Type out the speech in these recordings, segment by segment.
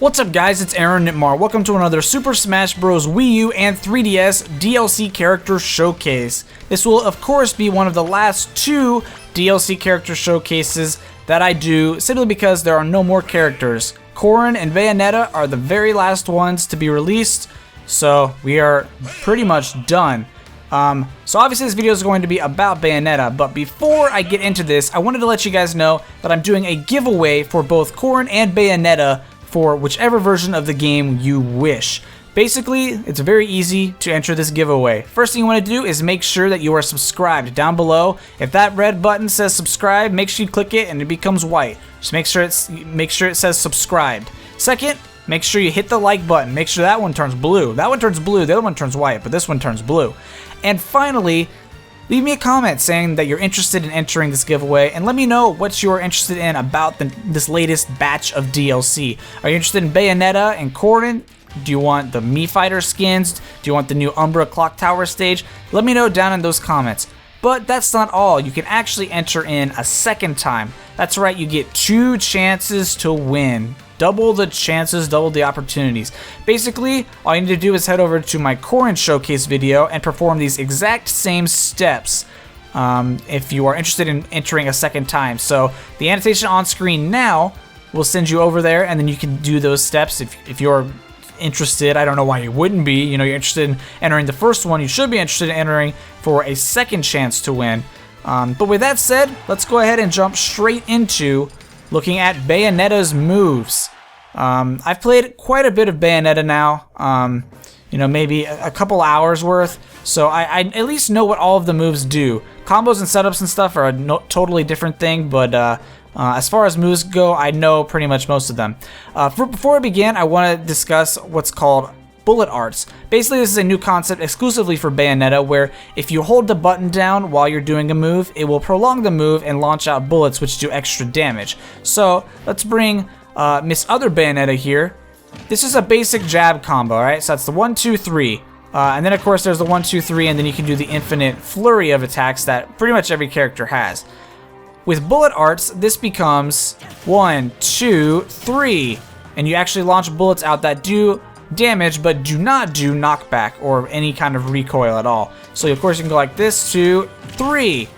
What's up guys, it's Aaronitmar. Welcome to another Super Smash Bros. Wii U and 3DS DLC character showcase. This will of course be one of the last two DLC character showcases that I do, simply because there are no more characters. Corrin and Bayonetta are the very last ones to be released, so we are pretty much done. So obviously this video is going to be about Bayonetta, but before I get into this, I wanted to let you guys know that I'm doing a giveaway for both Corrin and Bayonetta for whichever version of the game you wish. Basically, it's very easy to enter this giveaway. First thing you want to do is make sure that you are subscribed down below. If that red button says subscribe, make sure you click it and it becomes white. Just make sure it says subscribed. Second, make sure you hit the like button. Make sure that one turns blue. That one turns blue, the other one turns white, but this one turns blue. And finally, leave me a comment saying that you're interested in entering this giveaway, and let me know what you're interested in about this latest batch of DLC. Are you interested in Bayonetta and Corrin? Do you want the Mii Fighter skins? Do you want the new Umbra Clock Tower stage? Let me know down in those comments. But that's not all. You can actually enter in a second time. That's right, you get 2 chances to win. Double the chances, double the opportunities. Basically, all you need to do is head over to my Corrin showcase video and perform these exact same steps if you are interested in entering a second time. So the annotation on screen now will send you over there, and then you can do those steps if you're interested. I don't know why you wouldn't be. You know, you're interested in entering the first one, you should be interested in entering for a second chance to win. But with that said, let's go ahead and jump straight into looking at Bayonetta's moves. I've played quite a bit of Bayonetta now, you know, maybe a couple hours worth, so I at least know what all of the moves do. Combos and setups and stuff are a totally different thing, but as far as moves go, I know pretty much most of them. Before I begin, I want to discuss what's called bullet arts. Basically, this is a new concept exclusively for Bayonetta, where if you hold the button down while you're doing a move, it will prolong the move and launch out bullets which do extra damage. So let's bring Miss Other Bayonetta here. This is a basic jab combo, alright? So that's the 1, 2, 3. And then of course there's the 1, 2, 3, and then you can do the infinite flurry of attacks that pretty much every character has. With bullet arts, this becomes 1, 2, 3. And you actually launch bullets out that do damage but do not do knockback or any kind of recoil at all. So of course you can go like this, 2, 3.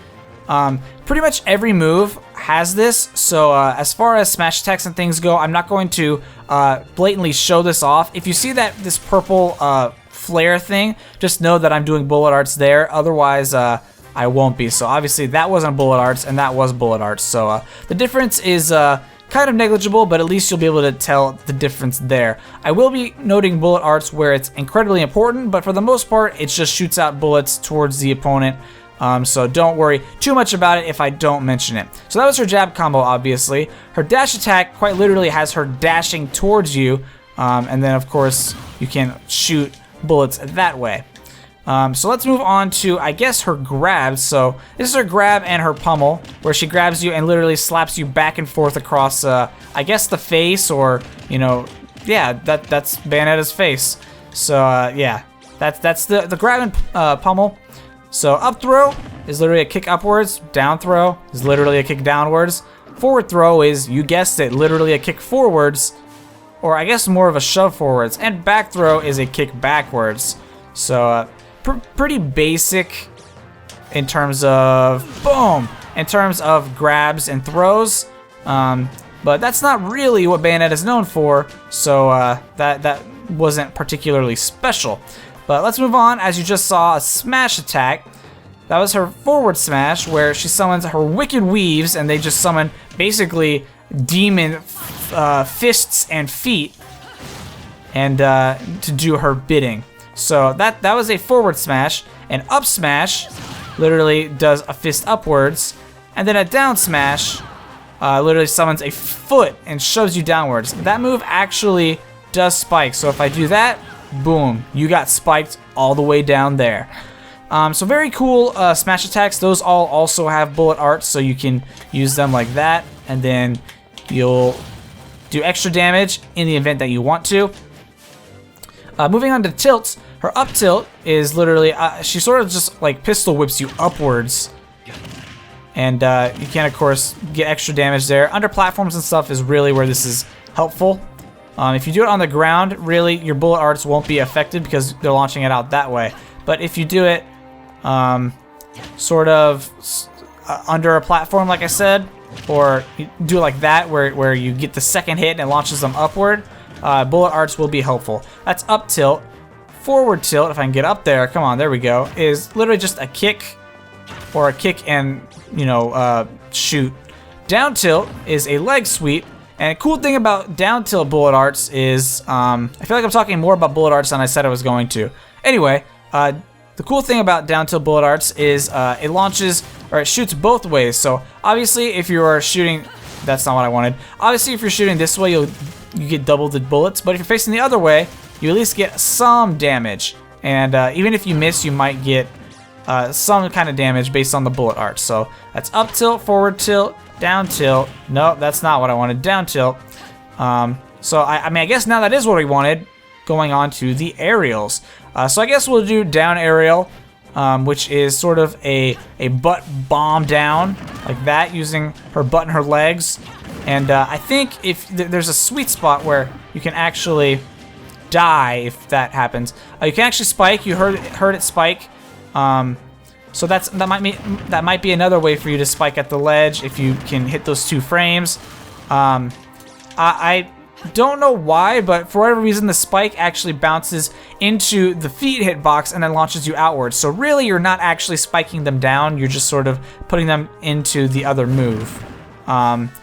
Pretty much every move has this, so as far as smash attacks and things go, I'm not going to blatantly show this off. If you see this purple flare thing, just know that I'm doing bullet arts there, otherwise I won't be. So obviously that wasn't bullet arts and that was bullet arts, so the difference is kind of negligible, but at least you'll be able to tell the difference there. I will be noting bullet arts where it's incredibly important, but for the most part, it just shoots out bullets towards the opponent. So don't worry too much about it if I don't mention it. So that was her jab combo, obviously. Her dash attack quite literally has her dashing towards you, and then of course you can shoot bullets that way. So let's move on to, I guess, her grabs. So this is her grab and her pummel, where she grabs you and literally slaps you back and forth across, I guess, the face, or, you know, yeah, that's Bayonetta's face. So yeah, that's the grab and pummel. So up throw is literally a kick upwards, down throw is literally a kick downwards, forward throw is, you guessed it, literally a kick forwards, or I guess more of a shove forwards, and back throw is a kick backwards. So pretty basic in terms of, boom, in terms of grabs and throws, but that's not really what Bayonetta is known for, so that wasn't particularly special. But let's move on. As you just saw, a smash attack. That was her forward smash, where she summons her wicked weaves, and they just summon basically demon fists and feet, and to do her bidding. So that was a forward smash. An up smash literally does a fist upwards, and then a down smash literally summons a foot and shoves you downwards. That move actually does spike. So if I do that, boom, you got spiked all the way down there. So very cool smash attacks. Those all also have bullet arts, so you can use them like that, and then you'll do extra damage in the event that you want to. Moving on to tilts, her up tilt is literally, she sort of just like pistol whips you upwards, and you can of course get extra damage there. Under platforms and stuff is really where this is helpful. If you do it on the ground, really, your bullet arts won't be affected because they're launching it out that way. But if you do it sort of under a platform, like I said, or you do it like that, where you get the second hit and it launches them upward, bullet arts will be helpful. That's up tilt. Forward tilt, if I can get up there, come on, there we go, is literally just a kick, or a kick and, you know, shoot. Down tilt is a leg sweep. And a cool thing about down tilt bullet arts is, I feel like I'm talking more about bullet arts than I said I was going to. Anyway, the cool thing about down tilt bullet arts is it launches, or it shoots both ways. So obviously if you are shooting, that's not what I wanted. Obviously if you're shooting this way, you get double the bullets, but if you're facing the other way, you at least get some damage. And even if you miss, you might get some kind of damage based on the bullet arts. So that's up tilt, forward tilt, down tilt. No, that's not what I wanted. Down tilt. So I mean, I guess now that is what we wanted. Going on to the aerials. So I guess we'll do down aerial, which is sort of a butt bomb down like that, using her butt and her legs. And I think if there's a sweet spot where you can actually die if that happens. You can actually spike. You heard it spike. So that might be another way for you to spike at the ledge if you can hit those 2 frames. I don't know why, but for whatever reason the spike actually bounces into the feet hitbox and then launches you outwards. So really you're not actually spiking them down, you're just sort of putting them into the other move.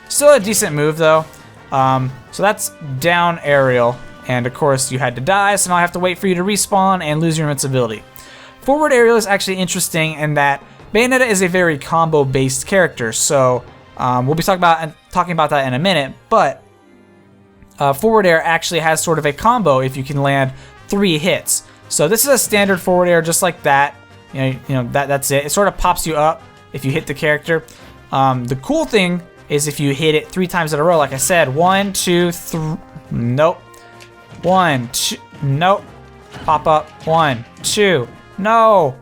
Still a decent move though. So that's down aerial, and of course you had to die, so now I have to wait for you to respawn and lose your invincibility. Forward aerial is actually interesting in that Bayonetta is a very combo-based character, so we'll be talking about that in a minute. But forward air actually has sort of a combo if you can land 3 hits. So this is a standard forward air, just like that. You know that's it. It sort of pops you up if you hit the character. The cool thing is if you hit it 3 times in a row, like I said, 1, 2, 3. Nope. 1, 2. Nope. Pop up. 1, 2. No.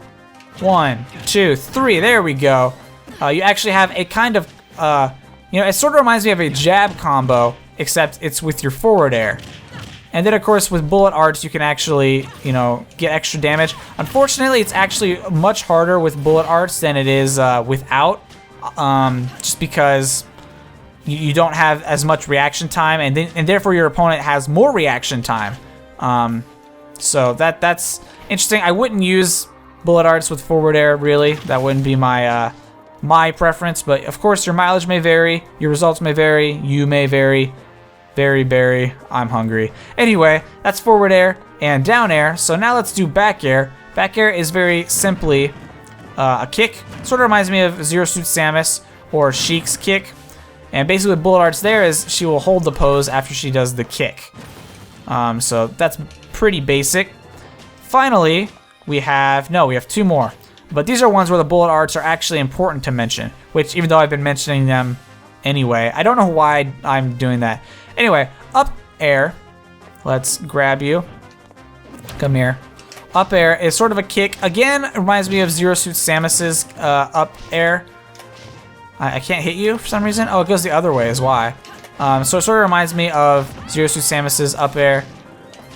1, 2, 3. There we go. You actually have a kind of, it sort of reminds me of a jab combo, except it's with your forward air. And then, of course, with bullet arts, you can actually, get extra damage. Unfortunately, it's actually much harder with bullet arts than it is without, just because you don't have as much reaction time, and therefore your opponent has more reaction time. So that's interesting. I wouldn't use bullet arts with forward air, really. That wouldn't be my my preference, but of course your mileage may vary, your results may vary, you may vary. Very, I'm hungry. Anyway, that's forward air and down air. So now let's do back air. Back air is very simply a kick. Sort of reminds me of Zero Suit Samus or Sheik's kick. And basically what bullet arts there is she will hold the pose after she does the kick. So that's pretty basic. Finally, we have 2 more. But these are ones where the bullet arts are actually important to mention, which even though I've been mentioning them anyway, I don't know why I'm doing that. Anyway, up air. Let's grab you. Come here. Up air is sort of a kick. Again, it reminds me of Zero Suit Samus's up air. I can't hit you for some reason. Oh, it goes the other way is why. So it sort of reminds me of Zero Suit Samus's up air.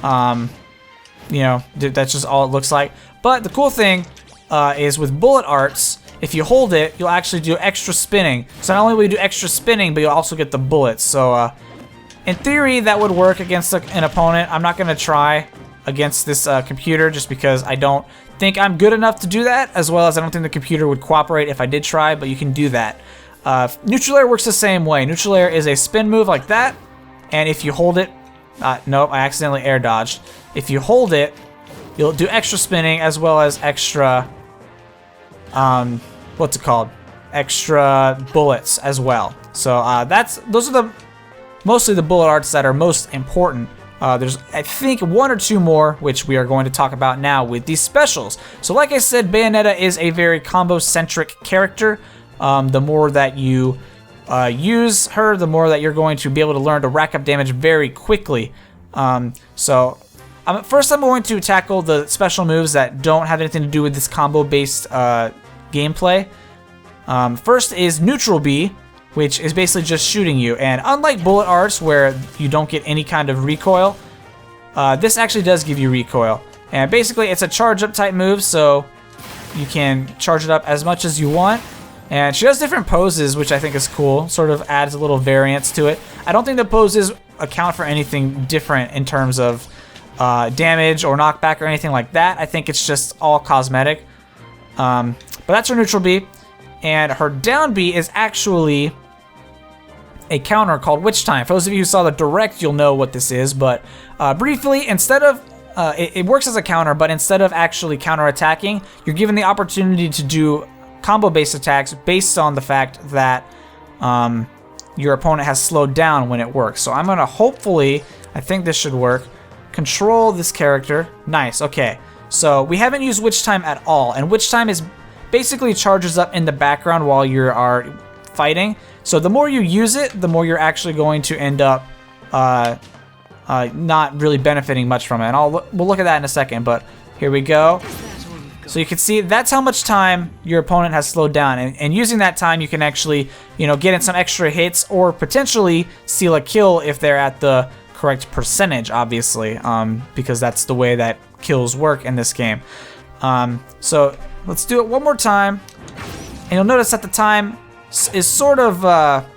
That's just all it looks like. But the cool thing is with bullet arts, if you hold it, you'll actually do extra spinning. So not only will you do extra spinning, but you'll also get the bullets. So in theory, that would work against an opponent. I'm not going to try against this computer just because I don't think I'm good enough to do that, as well as I don't think the computer would cooperate if I did try, but you can do that. Neutral air works the same way. Neutral air is a spin move like that, and if you hold it, nope, I accidentally air dodged. If you hold it, you'll do extra spinning as well as extra, what's it called? Extra bullets as well. So those are mostly the bullet arts that are most important. There's, I think, 1 or 2 more, which we are going to talk about now with these specials. So like I said, Bayonetta is a very combo-centric character. The more that you use her, the more that you're going to be able to learn to rack up damage very quickly. First I'm going to tackle the special moves that don't have anything to do with this combo-based gameplay. First is Neutral B, which is basically just shooting you. And unlike bullet arts, where you don't get any kind of recoil, this actually does give you recoil. And basically, it's a charge-up type move, so you can charge it up as much as you want. And she has different poses, which I think is cool. Sort of adds a little variance to it. I don't think the poses account for anything different in terms of damage or knockback or anything like that. I think it's just all cosmetic. But that's her neutral B. And her down B is actually a counter called Witch Time. For those of you who saw the direct, you'll know what this is. But briefly, instead of it works as a counter, but instead of actually counter-attacking, you're given the opportunity to do combo-based attacks based on the fact that your opponent has slowed down when it works. So I'm gonna hopefully, I think this should work, control this character. Nice, okay. So we haven't used Witch Time at all, and Witch Time is basically charges up in the background while you are fighting. So the more you use it, the more you're actually going to end up not really benefiting much from it. And we'll look at that in a second, but here we go. So you can see that's how much time your opponent has slowed down, and using that time you can actually, you know, get in some extra hits or potentially seal a kill if they're at the correct percentage, obviously, because that's the way that kills work in this game. So let's do it one more time, and you'll notice that the time is sort of about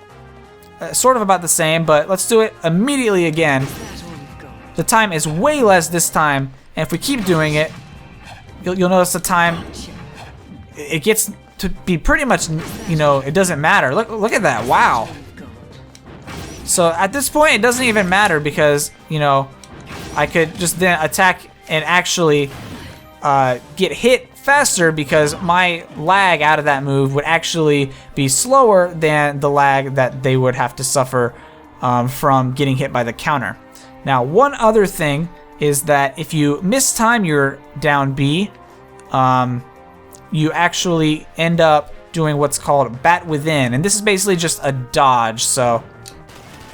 the same, but let's do it immediately again. The time is way less this time, and if we keep doing it, you'll notice the time, it gets to be pretty much, you know, it doesn't matter. Look at that, wow. So at this point, it doesn't even matter because, you know, I could just then attack and actually get hit faster because my lag out of that move would actually be slower than the lag that they would have to suffer from getting hit by the counter. Now, one other thing is that if you mistime your down B, you actually end up doing what's called Bat Within, and this is basically just a dodge. So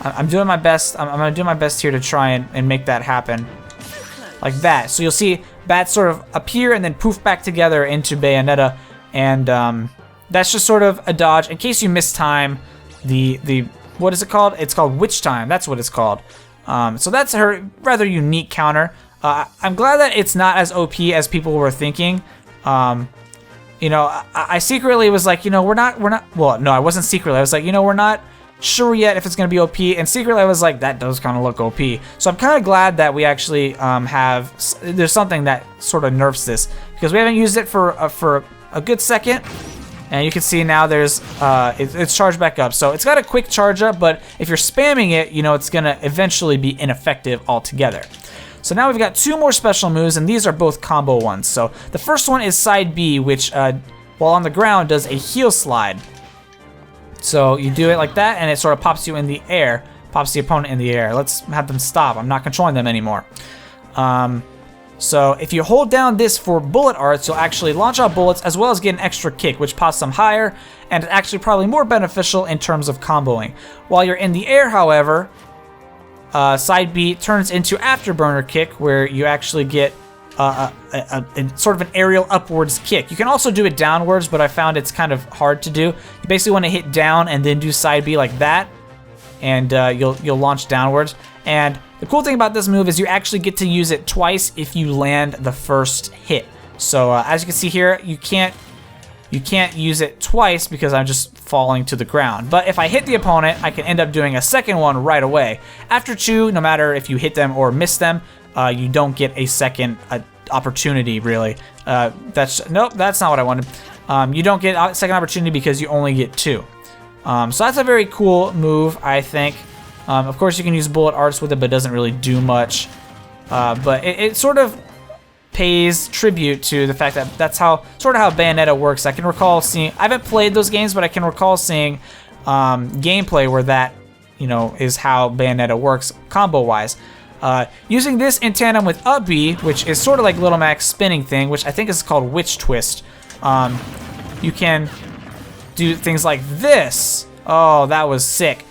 I'm doing my best. I'm gonna do my best here to try and make that happen, like that. So you'll see bats sort of appear and then poof back together into Bayonetta, and that's just sort of a dodge in case you mistime the what is it called? It's called Witch Time. That's what it's called. So that's her rather unique counter. I'm glad that it's not as OP as people were thinking. You know, I secretly was like, you know, we're not, well, no, I wasn't secretly. I was like, you know, we're not sure yet if it's going to be OP. And secretly I was like, that does kind of look OP. So I'm kind of glad that we actually there's something that sort of nerfs this, because we haven't used it for a good second. And you can see now there's, it's charged back up. So it's got a quick charge up, but if you're spamming it, you know, it's gonna eventually be ineffective altogether. So now we've got two more special moves, and these are both combo ones. So the first one is side B, which, while on the ground, does a heel slide. So you do it like that, and it sort of pops you in the air, pops the opponent in the air. Let's have them stop. I'm not controlling them anymore. So if you hold down this for bullet arts, you'll actually launch out bullets as well as get an extra kick, which pops them higher, and actually probably more beneficial in terms of comboing. While you're in the air, however, side B turns into afterburner kick, where you actually get a sort of an aerial upwards kick. You can also do it downwards, but I found it's kind of hard to do. You basically want to hit down and then do side B like that, and you'll launch downwards. And the cool thing about this move is you actually get to use it twice if you land the first hit. So as you can see here, you can't use it twice because I'm just falling to the ground. But if I hit the opponent, I can end up doing a second one right away. After two, no matter if you hit them or miss them, you don't get a second opportunity, really. Nope, that's not what I wanted. You don't get a second opportunity because you only get two. So that's a very cool move, I think. Of course, you can use bullet arts with it, but it doesn't really do much. But it sort of pays tribute to the fact that that's sort of how Bayonetta works. I can recall seeing, I haven't played those games, but I can recall seeing gameplay where that, you know, is how Bayonetta works combo-wise. Using this in tandem with up B, which is sort of like Little Mac's spinning thing, which I think is called Witch Twist. You can do things like this. Oh, that was sick.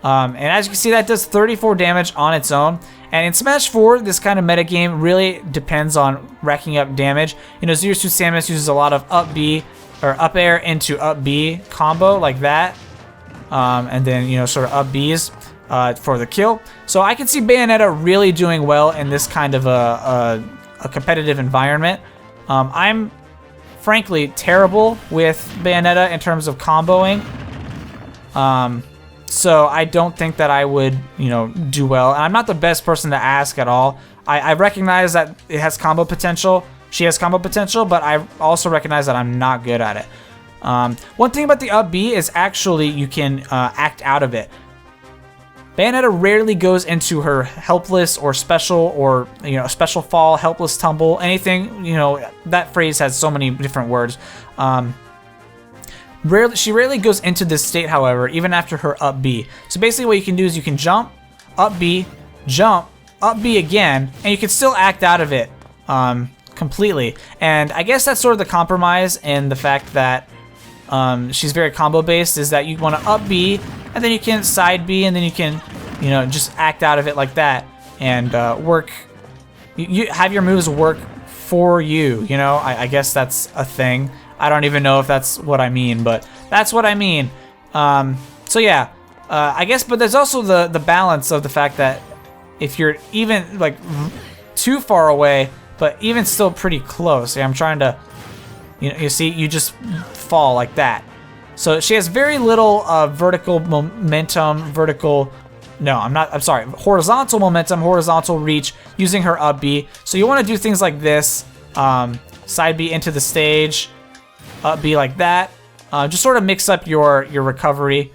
And as you can see, that does 34 damage on its own. And in Smash 4, this kind of metagame really depends on racking up damage. You know, Zero Suit Samus uses a lot of up B, or up air into up B combo like that. and then, you know, sort of up Bs for the kill. So I can see Bayonetta really doing well in this kind of a competitive environment. I'm frankly terrible with Bayonetta in terms of comboing. So I don't think that I would, you know, do well. And I'm not the best person to ask at all. I recognize that it has combo potential. She has combo potential, but I also recognize that I'm not good at it. One thing about the up B is actually you can act out of it. Bayonetta rarely goes into her helpless or special or, you know, special fall, helpless tumble, anything, you know, that phrase has so many different words. She rarely goes into this state, however, even after her up B. So basically what you can do is you can jump, up B, jump, up B again, and you can still act out of it completely. And I guess that's sort of the compromise in the fact that she's very combo based, is that you want to up B, and then you can side B, and then you can, you know, just act out of it like that, and work. You have your moves work for you, you know? I guess that's a thing. I don't even know if that's what I mean, but that's what I mean. So yeah, I guess, but there's also the balance of the fact that if you're even like too far away, but even still pretty close. Yeah, I'm trying to, you see, you just fall like that. So she has very little vertical momentum, horizontal momentum, horizontal reach using her up B. So you want to do things like this, side B into the stage, up B like that. Just sort of mix up your recovery,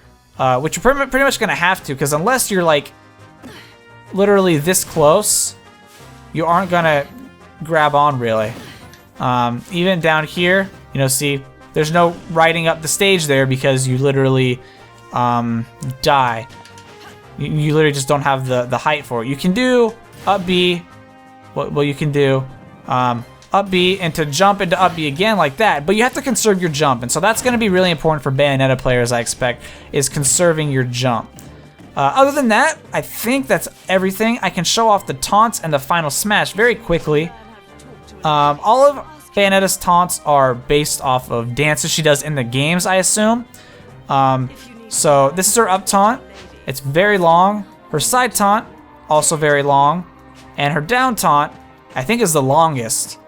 which you're pretty much gonna have to, because unless you're like literally this close, you aren't gonna grab on really. Even down here, you know, see, there's no riding up the stage there because you literally die. You literally just don't have the height for it. You can do up B, well you can do up B into jump into up B again like that, but you have to conserve your jump, and so that's going to be really important for Bayonetta players, I expect, is conserving your jump. Other than that, I think that's everything. I can show off the taunts and the final smash very quickly. All of Bayonetta's taunts are based off of dances she does in the games, I assume. So this is her up taunt. It's very long. Her side taunt, also very long. And her down taunt, I think, is the longest.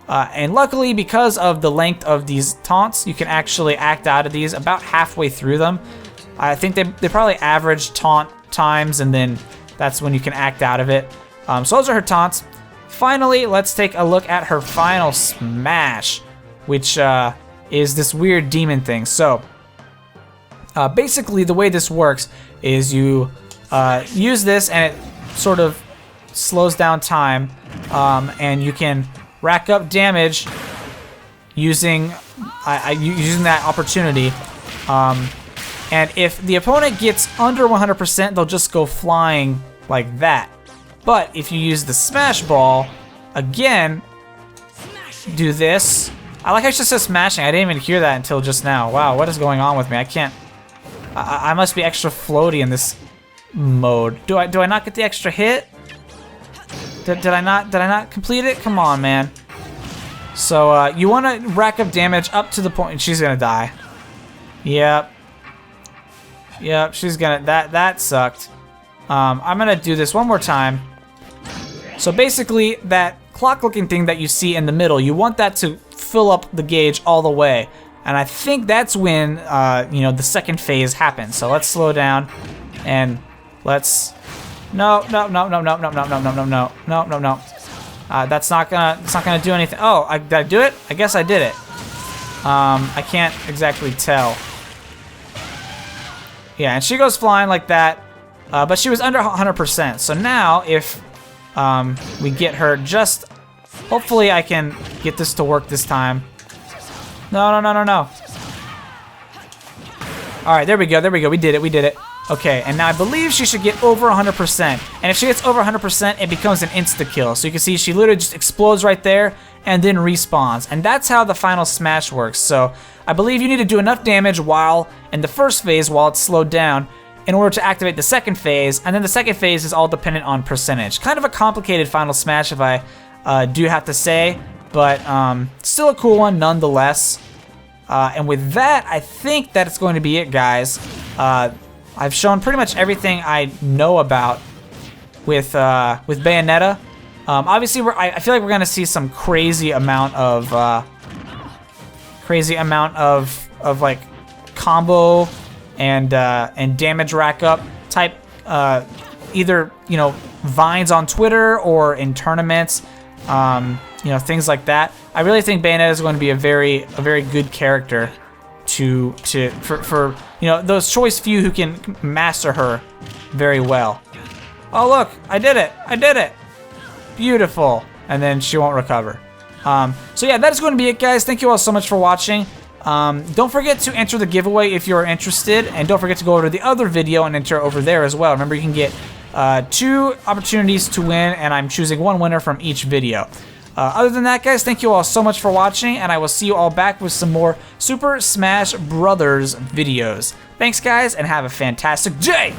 And luckily, because of the length of these taunts, you can actually act out of these about halfway through them. I think they probably average taunt times, and then that's when you can act out of it. So those are her taunts. Finally, let's take a look at her final smash, which is this weird demon thing. So basically, the way this works is you use this, and it sort of slows down time, and you can rack up damage using that opportunity. And if the opponent gets under 100%, they'll just go flying like that. But if you use the smash ball, again, do this. I like how she says smashing. I didn't even hear that until just now. Wow, what is going on with me? I can't. I must be extra floaty in this mode. Do I not get the extra hit? Did I not complete it? Come on, man. So you want to rack up damage up to the point, and she's gonna die. Yep, she's gonna. That sucked. I'm gonna do this one more time. So basically, that clock-looking thing that you see in the middle, you want that to fill up the gauge all the way, and I think that's when the second phase happens. So let's slow down, and let's. No. That's not gonna do anything. Oh, did I do it? I guess I did it. I can't exactly tell. Yeah, and she goes flying like that, but she was under 100%. So now, if we get her just, hopefully I can get this to work this time. No. All right, there we go. We did it. Okay, and now I believe she should get over 100%. And if she gets over 100%, it becomes an insta-kill. So you can see she literally just explodes right there and then respawns. And that's how the final smash works. So I believe you need to do enough damage while in the first phase, while it's slowed down, in order to activate the second phase. And then the second phase is all dependent on percentage. Kind of a complicated final smash, if I do have to say. But still a cool one nonetheless. And with that, I think that's going to be it, guys. I've shown pretty much everything I know about with Bayonetta. Obviously, I feel like we're gonna see some crazy amount of like combo and damage rack up type, either vines on Twitter or in tournaments, things like that. I really think Bayonetta is going to be a very good character for those choice few who can master her very well. Oh look, I did it! Beautiful. And then she won't recover. So yeah, that is going to be it, guys. Thank you all so much for watching. Don't forget to enter the giveaway if you're interested, and don't forget to go over to the other video and enter over there as well. Remember, you can get 2 opportunities to win, and I'm choosing 1 winner from each video. Other than that, guys, thank you all so much for watching, and I will see you all back with some more Super Smash Brothers videos. Thanks, guys, and have a fantastic day!